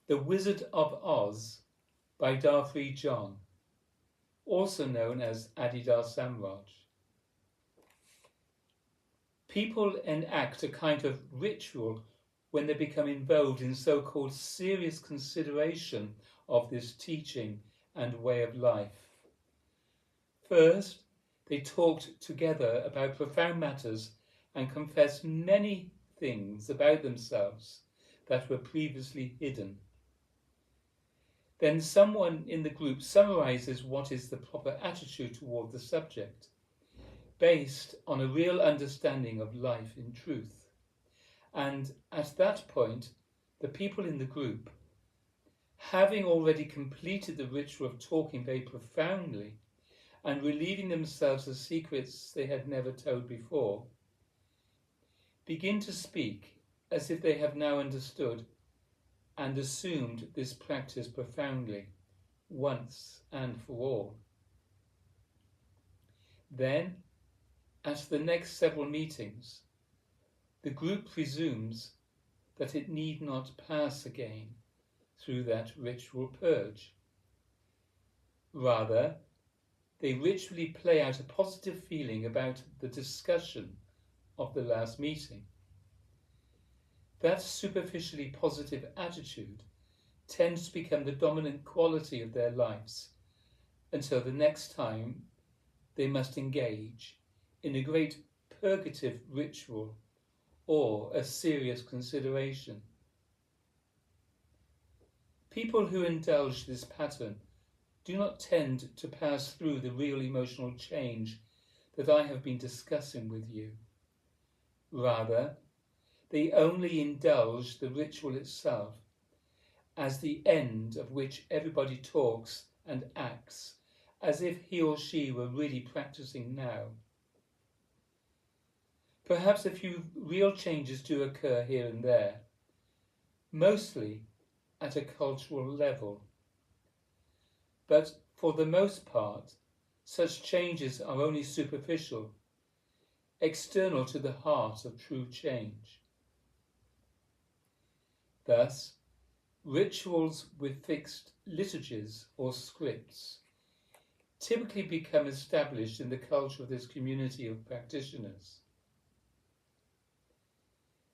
The Wizard of Oz by Darfree John, also known as Adidar Samraj. People enact a kind of ritual when they become involved in so-called serious consideration of this teaching and way of life. First, they talked together about profound matters and confessed many things about themselves that were previously hidden. Then someone in the group summarizes what is the proper attitude toward the subject, based on a real understanding of life in truth. And at that point, the people in the group, having already completed the ritual of talking very profoundly and relieving themselves of secrets they had never told before, begin to speak as if they have now understood and assumed this practice profoundly, once and for all. Then, at the next several meetings, the group presumes that it need not pass again through that ritual purge. Rather, they ritually play out a positive feeling about the discussion of the last meeting. That superficially positive attitude tends to become the dominant quality of their lives until the next time they must engage in a great purgative ritual or a serious consideration. People who indulge this pattern do not tend to pass through the real emotional change that I have been discussing with you. Rather, they only indulge the ritual itself as the end of which everybody talks and acts as if he or she were really practicing now. Perhaps a few real changes do occur here and there, mostly at a cultural level. But for the most part, such changes are only superficial, external to the heart of true change. Thus, rituals with fixed liturgies or scripts typically become established in the culture of this community of practitioners.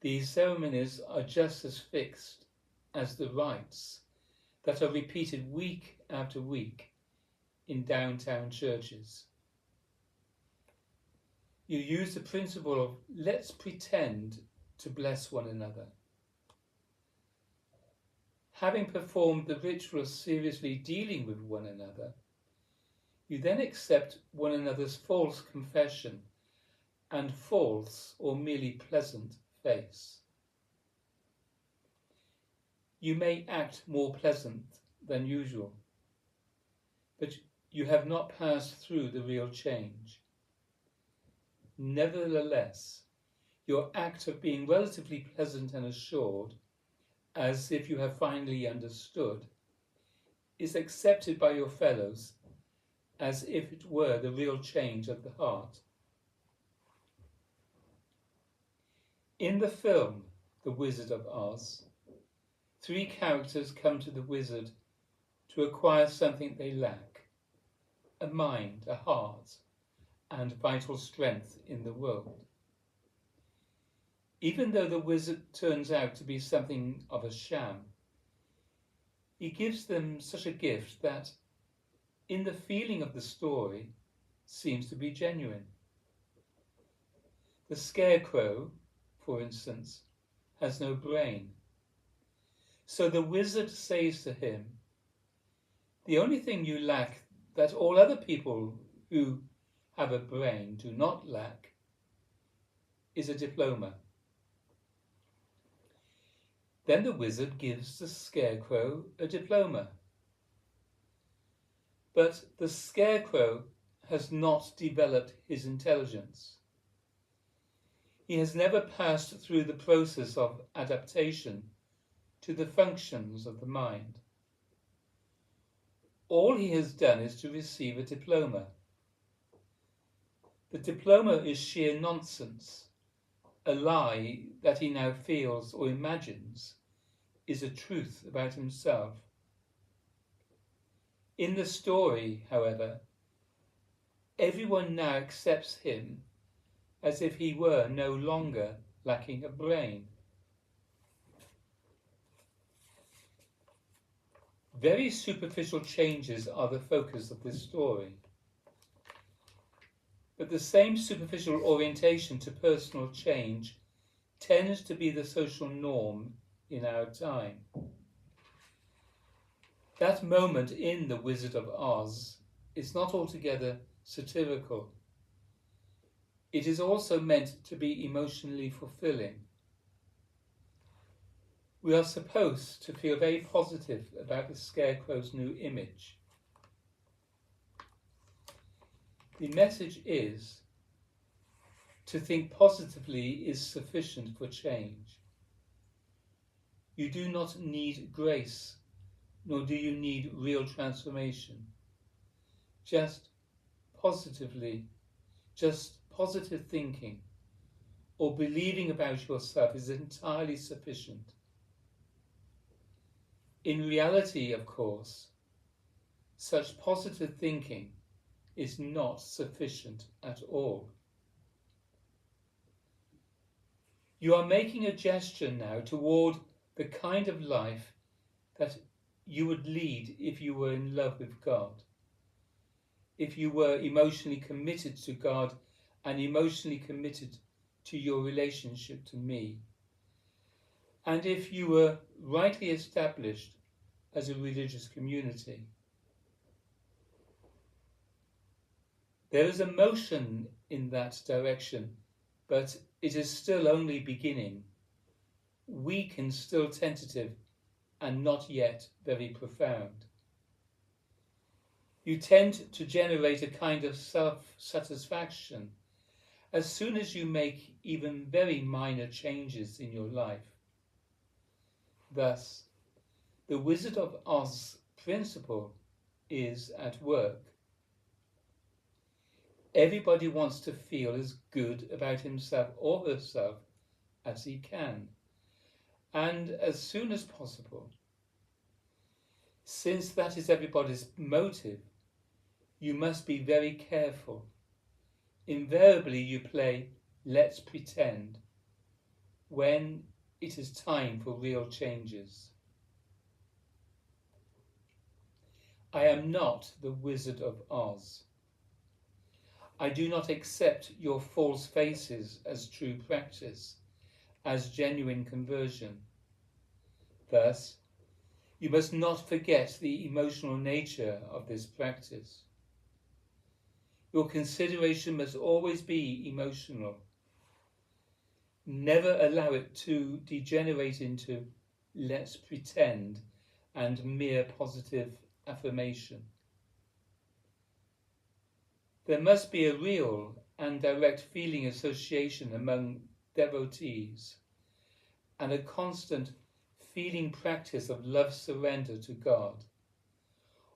These ceremonies are just as fixed as the rites that are repeated week after week in downtown churches. You use the principle of let's pretend to bless one another. Having performed the ritual of seriously dealing with one another, you then accept one another's false confession and false or merely pleasant face. You may act more pleasant than usual, but you have not passed through the real change. Nevertheless, your act of being relatively pleasant and assured, as if you have finally understood, is accepted by your fellows as if it were the real change of the heart. In the film The Wizard of Oz, 3 characters come to the wizard to acquire something they lack: a mind, a heart, and vital strength in the world. Even though the wizard turns out to be something of a sham, he gives them such a gift that, in the feeling of the story, seems to be genuine. The scarecrow, for instance, has no brain. So the wizard says to him, "The only thing you lack that all other people who have a brain do not lack is a diploma." Then the wizard gives the scarecrow a diploma. But the scarecrow has not developed his intelligence. He has never passed through the process of adaptation to the functions of the mind. All he has done is to receive a diploma. The diploma is sheer nonsense, a lie that he now feels or imagines is a truth about himself. In the story, however, everyone now accepts him as if he were no longer lacking a brain. Very superficial changes are the focus of this story. But the same superficial orientation to personal change tends to be the social norm in our time. That moment in The Wizard of Oz is not altogether satirical. It is also meant to be emotionally fulfilling. We are supposed to feel very positive about the Scarecrow's new image. The message is, to think positively is sufficient for change. You do not need grace, nor do you need real transformation. Just positive thinking or believing about yourself is entirely sufficient. In reality, of course, such positive thinking is not sufficient at all. You are making a gesture now toward the kind of life that you would lead if you were in love with God, if you were emotionally committed to God and emotionally committed to your relationship to me, and if you were rightly established as a religious community. There is a motion in that direction, but it is still only beginning, weak and still tentative, and not yet very profound. You tend to generate a kind of self-satisfaction as soon as you make even very minor changes in your life. Thus, the Wizard of Oz principle is at work. Everybody wants to feel as good about himself or herself as he can, and as soon as possible. Since that is everybody's motive, you must be very careful. Invariably you play let's pretend when it is time for real changes. I am not the Wizard of Oz. I do not accept your false faces as true practice, as genuine conversion. Thus, you must not forget the emotional nature of this practice. Your consideration must always be emotional. Never allow it to degenerate into let's pretend and mere positive affirmation. There must be a real and direct feeling association among devotees and a constant feeling practice of love surrender to God,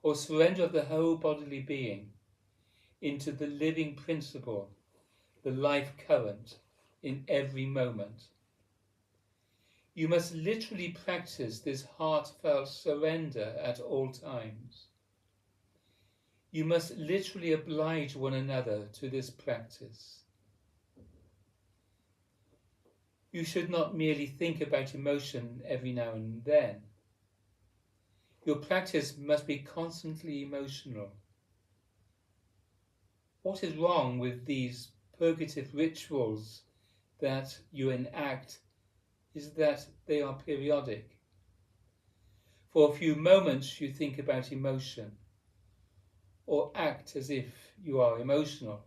or surrender of the whole bodily being into the living principle, the life current in every moment. You must literally practice this heartfelt surrender at all times. You must literally oblige one another to this practice. You should not merely think about emotion every now and then. Your practice must be constantly emotional. What is wrong with these purgative rituals that you enact is that they are periodic. For a few moments you think about emotion, or act as if you are emotional.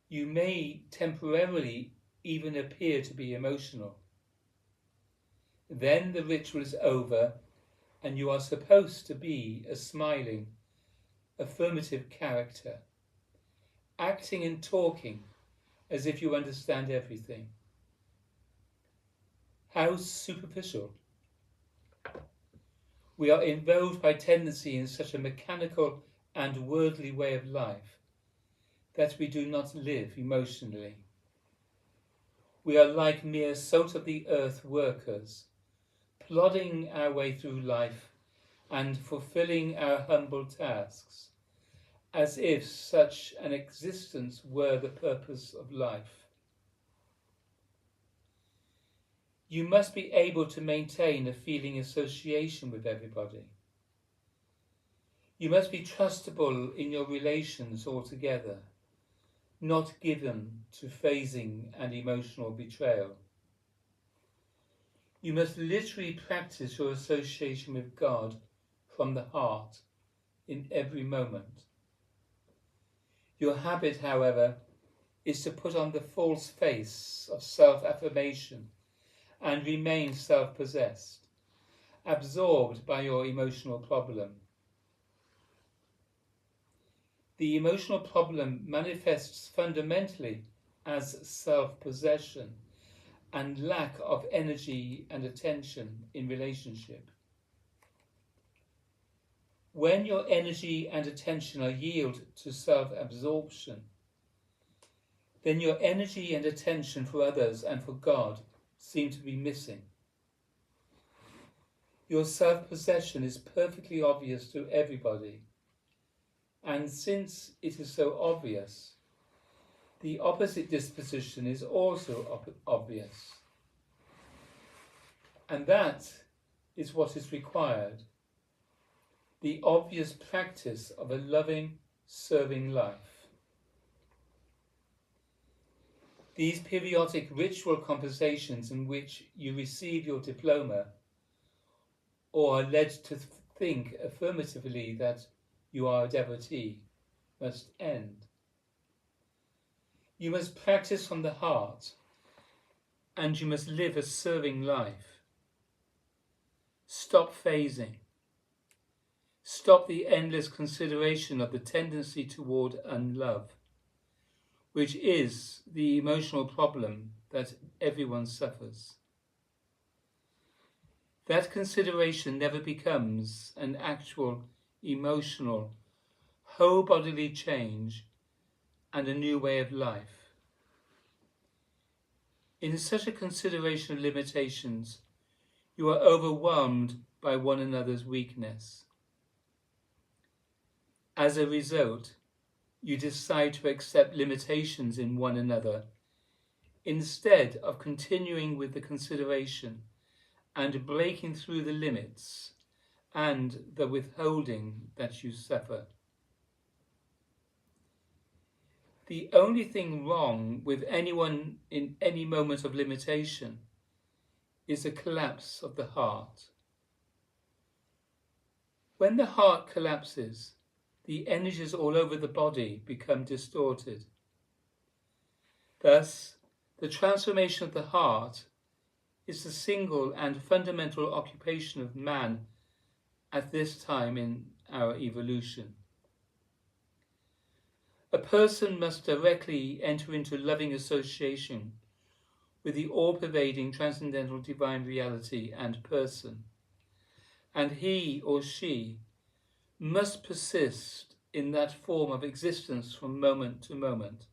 You may temporarily even appear to be emotional. Then the ritual is over and you are supposed to be a smiling, affirmative character, acting and talking as if you understand everything. How superficial. We are involved by tendency in such a mechanical and worldly way of life that we do not live emotionally. We are like mere salt of the earth workers plodding our way through life and fulfilling our humble tasks, as if such an existence were the purpose of life. You must be able to maintain a feeling association with everybody. You must be trustable in your relations altogether, not given to phasing and emotional betrayal. You must literally practice your association with God from the heart in every moment. Your habit, however, is to put on the false face of self-affirmation and remain self-possessed, absorbed by your emotional problem. The emotional problem manifests fundamentally as self-possession and lack of energy and attention in relationship. When your energy and attention are yielded to self-absorption, then your energy and attention for others and for God seem to be missing. Your self-possession is perfectly obvious to everybody, and since it is so obvious, the opposite disposition is also obvious. And that is what is required, the obvious practice of a loving, serving life. These periodic ritual conversations in which you receive your diploma or are led to think affirmatively that you are a devotee must end. You must practice from the heart, and you must live a serving life. Stop phasing. Stop the endless consideration of the tendency toward unlove, which is the emotional problem that everyone suffers. That consideration never becomes an actual emotional, whole bodily change and a new way of life. In such a consideration of limitations, you are overwhelmed by one another's weakness. As a result, you decide to accept limitations in one another instead of continuing with the consideration and breaking through the limits and the withholding that you suffer. The only thing wrong with anyone in any moment of limitation is a collapse of the heart. When the heart collapses, the energies all over the body become distorted. Thus, the transformation of the heart is the single and fundamental occupation of man at this time in our evolution. A person must directly enter into loving association with the all-pervading transcendental divine reality and person, and he or she must persist in that form of existence from moment to moment.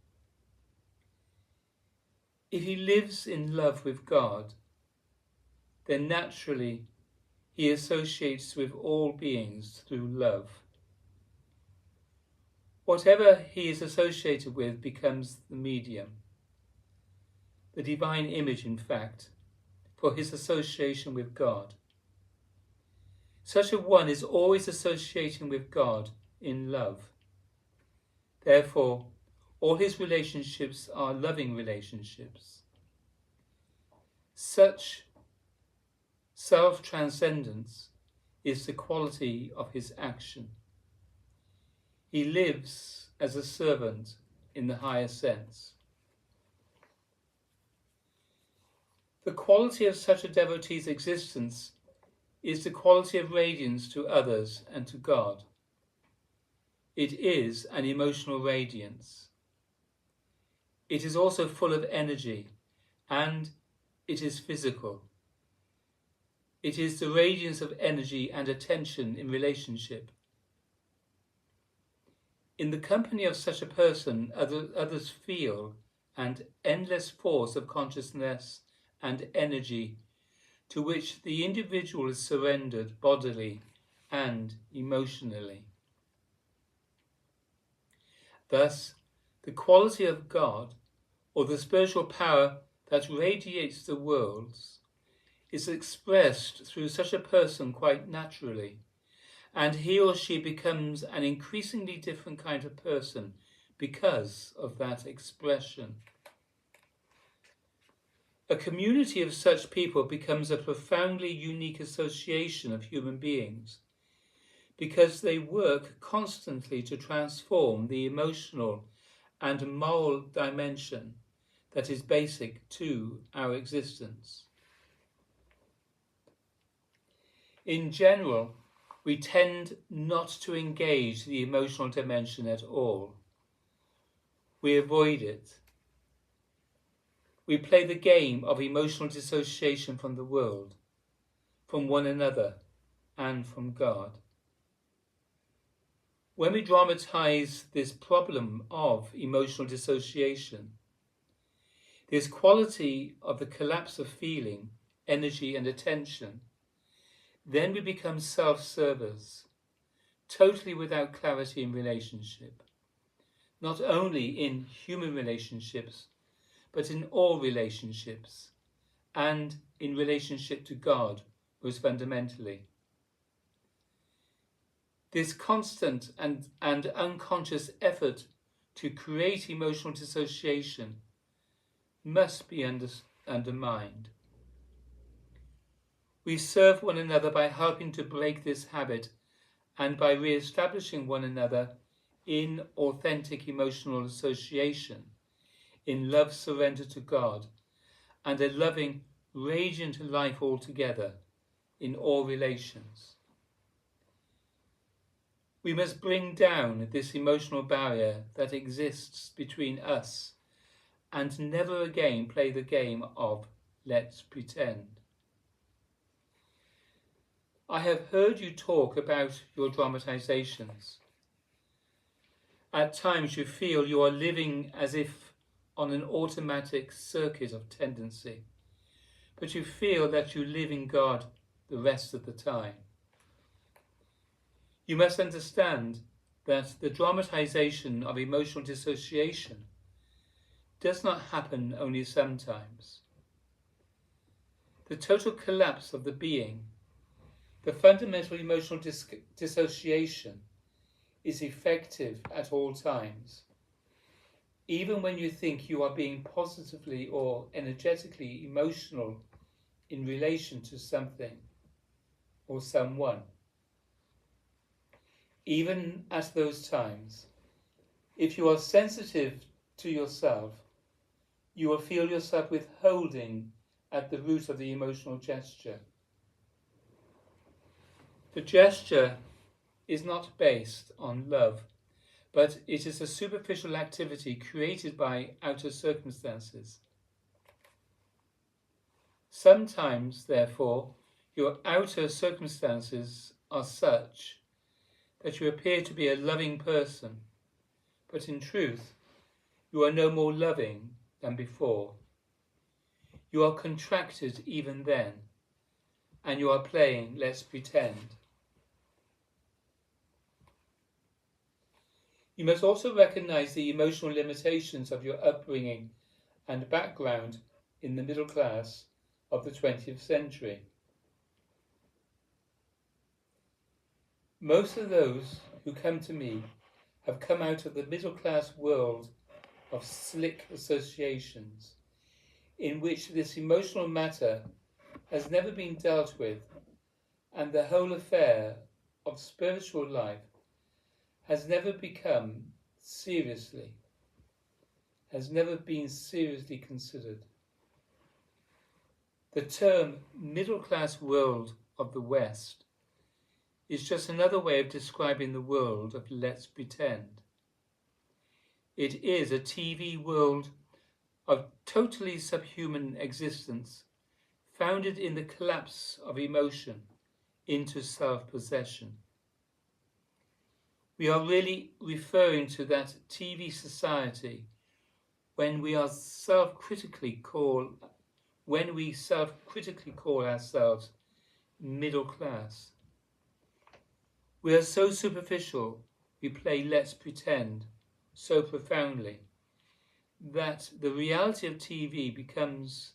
If he lives in love with God, then naturally he associates with all beings through love. Whatever he is associated with becomes the medium, the divine image, in fact, for his association with God. Such a one is always associating with God in love. Therefore, all his relationships are loving relationships. Such self-transcendence is the quality of his action. He lives as a servant in the higher sense. The quality of such a devotee's existence is the quality of radiance to others and to God. It is an emotional radiance. It is also full of energy, and it is physical. It is the radiance of energy and attention in relationship. In the company of such a person, others feel an endless force of consciousness and energy to which the individual is surrendered bodily and emotionally. Thus, the quality of God, or the spiritual power that radiates the worlds, is expressed through such a person quite naturally, and he or she becomes an increasingly different kind of person because of that expression. A community of such people becomes a profoundly unique association of human beings because they work constantly to transform the emotional and moral dimension that is basic to our existence. In general, we tend not to engage the emotional dimension at all. We avoid it. We play the game of emotional dissociation from the world, from one another, and from God. When we dramatize this problem of emotional dissociation, this quality of the collapse of feeling, energy, and attention, then we become self-servers, totally without clarity in relationship, not only in human relationships, but in all relationships, and in relationship to God most fundamentally. This constant and unconscious effort to create emotional dissociation must be undermined. We serve one another by helping to break this habit and by re-establishing one another in authentic emotional association, in love surrender to God, and a loving, radiant life altogether in all relations. We must bring down this emotional barrier that exists between us and never again play the game of let's pretend. I have heard you talk about your dramatizations. At times you feel you are living as if on an automatic circuit of tendency, but you feel that you live in God the rest of the time. You must understand that the dramatization of emotional dissociation does not happen only sometimes. The total collapse of the being, the fundamental emotional dissociation, is effective at all times, even when you think you are being positively or energetically emotional in relation to something or someone. Even at those times, if you are sensitive to yourself, you will feel yourself withholding at the root of the emotional gesture. The gesture is not based on love, but it is a superficial activity created by outer circumstances. Sometimes, therefore, your outer circumstances are such that you appear to be a loving person, but in truth, you are no more loving than before. You are contracted even then, and you are playing let's pretend. You must also recognize the emotional limitations of your upbringing and background in the middle class of the 20th century. Most of those who come to me have come out of the middle class world of slick associations, in which this emotional matter has never been dealt with, and the whole affair of spiritual life has never been seriously considered. The term middle class world of the West is just another way of describing the world of let's pretend. It is a TV world of totally subhuman existence, founded in the collapse of emotion into self-possession. We are really referring to that TV society when we are self-critically call when we self-critically call ourselves middle class. We are so superficial, we play let's pretend so profoundly, that the reality of TV becomes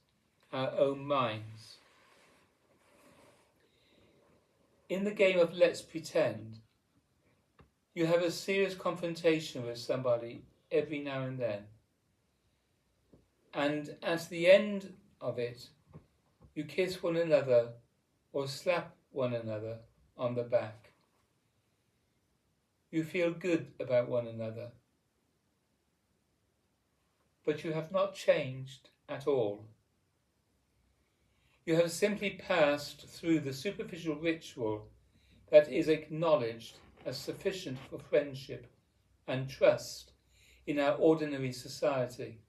our own minds. In the game of let's pretend, you have a serious confrontation with somebody every now and then. And at the end of it, you kiss one another or slap one another on the back. You feel good about one another. But you have not changed at all. You have simply passed through the superficial ritual that is acknowledged as sufficient for friendship and trust in our ordinary society.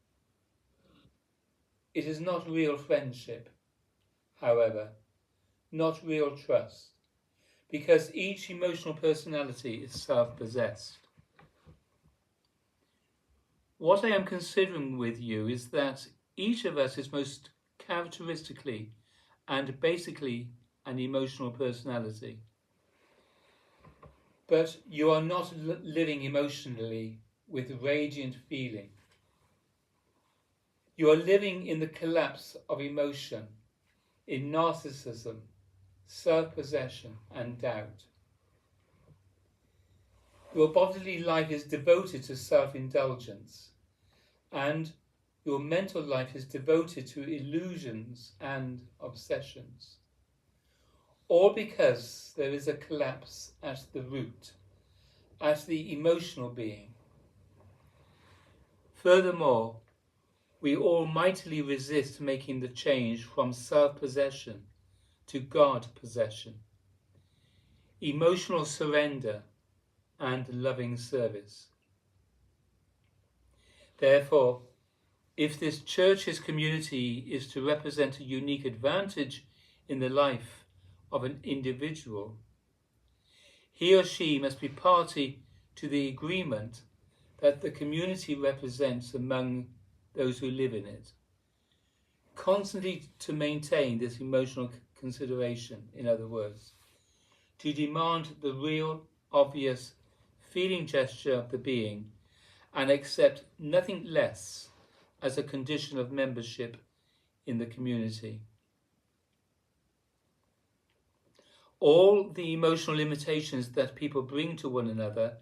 It is not real friendship, however, not real trust, because each emotional personality is self-possessed. What I am considering with you is that each of us is most characteristically and basically an emotional personality. But you are not living emotionally with radiant feeling. You are living in the collapse of emotion, in narcissism, self-possession and doubt. Your bodily life is devoted to self-indulgence, and your mental life is devoted to illusions and obsessions. All because there is a collapse at the root, at the emotional being. Furthermore, we all mightily resist making the change from self-possession to God-possession, emotional surrender and loving service. Therefore, if this church's community is to represent a unique advantage in the life of an individual, he or she must be party to the agreement that the community represents among those who live in it, constantly to maintain this emotional consideration, in other words, to demand the real, obvious, feeling gesture of the being and accept nothing less as a condition of membership in the community. All the emotional limitations that people bring to one another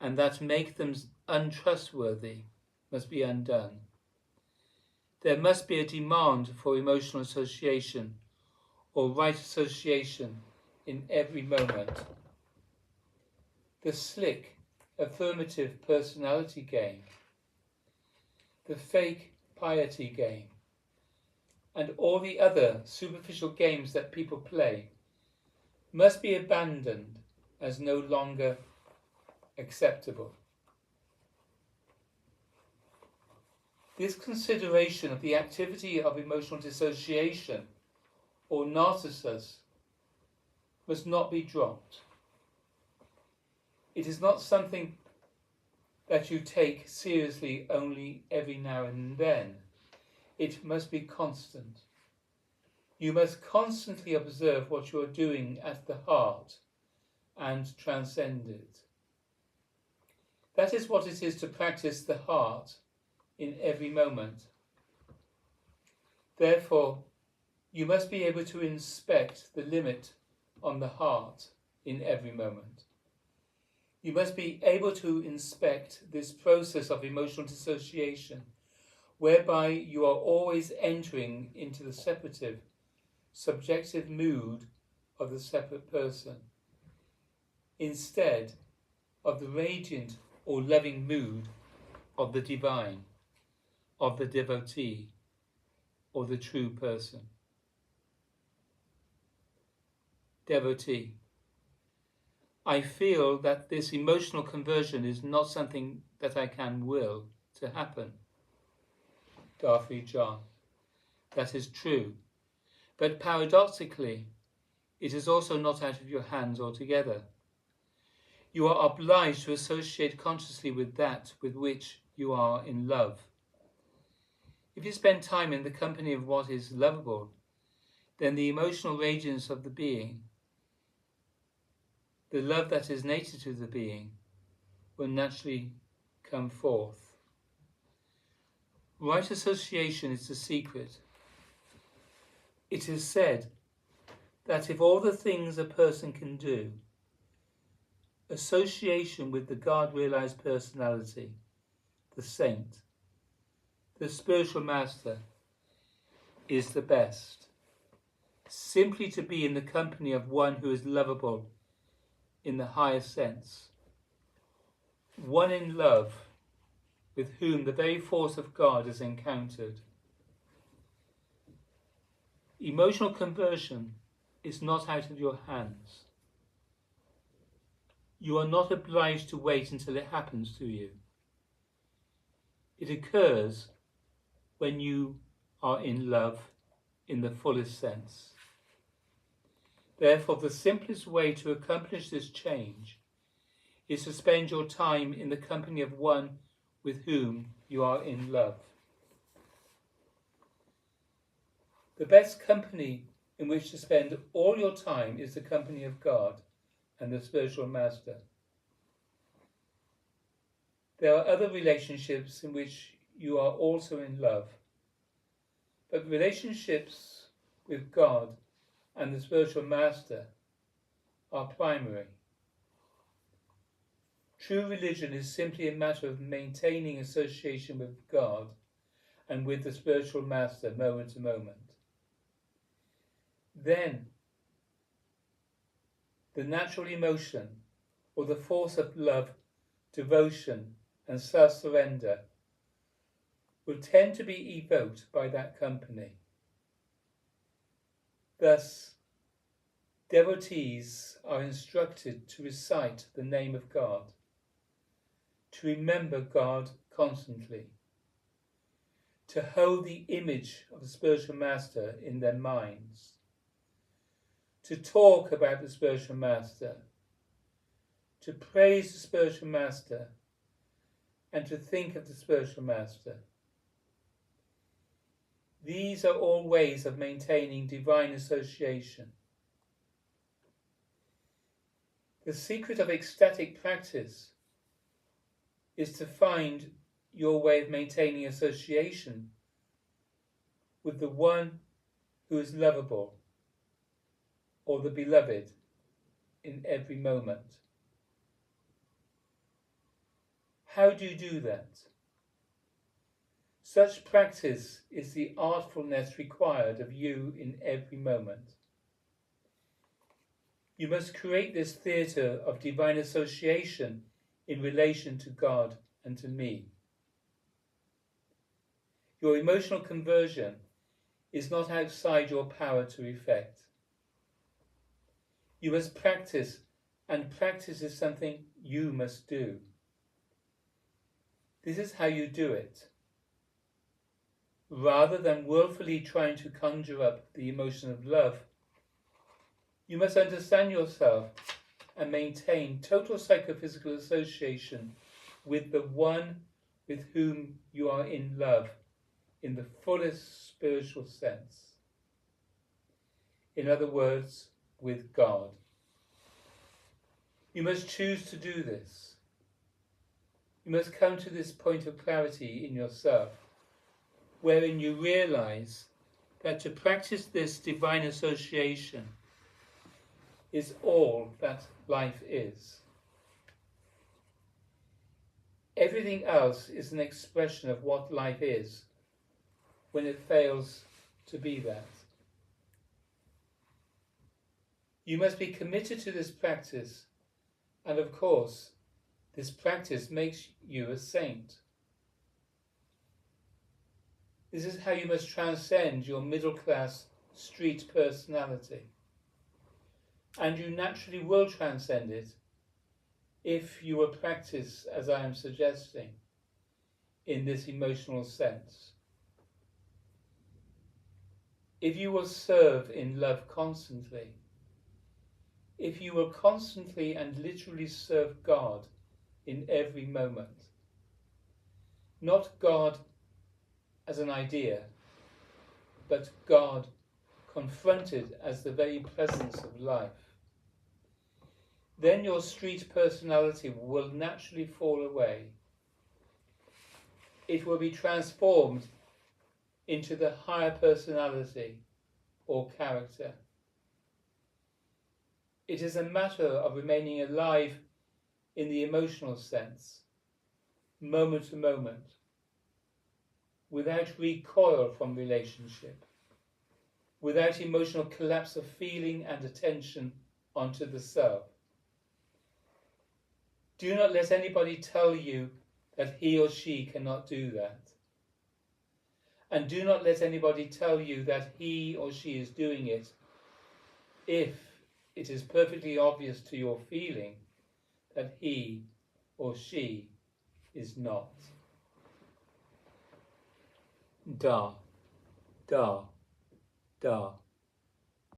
and that make them untrustworthy must be undone. There must be a demand for emotional association or right association in every moment. The slick, affirmative personality game, the fake piety game, and all the other superficial games that people play must be abandoned as no longer acceptable. This consideration of the activity of emotional dissociation or narcissus must not be dropped. It is not something that you take seriously only every now and then. It must be constant. You must constantly observe what you are doing at the heart and transcend it. That is what it is to practice the heart in every moment. Therefore, you must be able to inspect the limit on the heart in every moment. You must be able to inspect this process of emotional dissociation, whereby you are always entering into the separative, subjective mood of the separate person, instead of the radiant or loving mood of the divine, of the devotee, or the true person. Devotee. I feel that this emotional conversion is not something that I can will to happen. Darthy John. That is true. But paradoxically, it is also not out of your hands altogether. You are obliged to associate consciously with that with which you are in love. If you spend time in the company of what is lovable, then the emotional radiance of the being, the love that is native to the being, will naturally come forth. Right association is the secret. It is said that if all the things a person can do, association with the God-realized personality, the saint, the spiritual master, is the best. Simply to be in the company of one who is lovable in the highest sense, one in love with whom the very force of God is encountered. Emotional conversion is not out of your hands. You are not obliged to wait until it happens to you. It occurs when you are in love in the fullest sense. Therefore, the simplest way to accomplish this change is to spend your time in the company of one with whom you are in love. The best company in which to spend all your time is the company of God and the spiritual master. There are other relationships in which you are also in love, but relationships with God and the spiritual master are primary. True religion is simply a matter of maintaining association with God and with the spiritual master moment to moment. Then, the natural emotion or the force of love, devotion and self-surrender will tend to be evoked by that company. Thus, devotees are instructed to recite the name of God, to remember God constantly, to hold the image of the spiritual master in their minds, to talk about the spiritual master, to praise the spiritual master, and to think of the spiritual master. These are all ways of maintaining divine association. The secret of ecstatic practice is to find your way of maintaining association with the one who is lovable or the beloved in every moment. How do you do that? Such practice is the artfulness required of you in every moment. You must create this theatre of divine association in relation to God and to me. Your emotional conversion is not outside your power to effect. You must practice, and practice is something you must do. This is how you do it. Rather than willfully trying to conjure up the emotion of love, you must understand yourself and maintain total psychophysical association with the one with whom you are in love in the fullest spiritual sense. In other words, with God. You must choose to do this. You must come to this point of clarity in yourself, wherein you realize that to practice this divine association is all that life is. Everything else is an expression of what life is when it fails to be that. You must be committed to this practice, and of course, this practice makes you a saint. This is how you must transcend your middle-class street personality. And you naturally will transcend it if you will practice as I am suggesting in this emotional sense. If you will serve in love constantly, if you will constantly and literally serve God in every moment, not God as an idea, but God confronted as the very presence of life, then your street personality will naturally fall away. It will be transformed into the higher personality or character. It is a matter of remaining alive in the emotional sense, moment to moment, without recoil from relationship, without emotional collapse of feeling and attention onto the self. Do not let anybody tell you that he or she cannot do that. And do not let anybody tell you that he or she is doing it if it is perfectly obvious to your feeling that he or she is not. Da, da, da.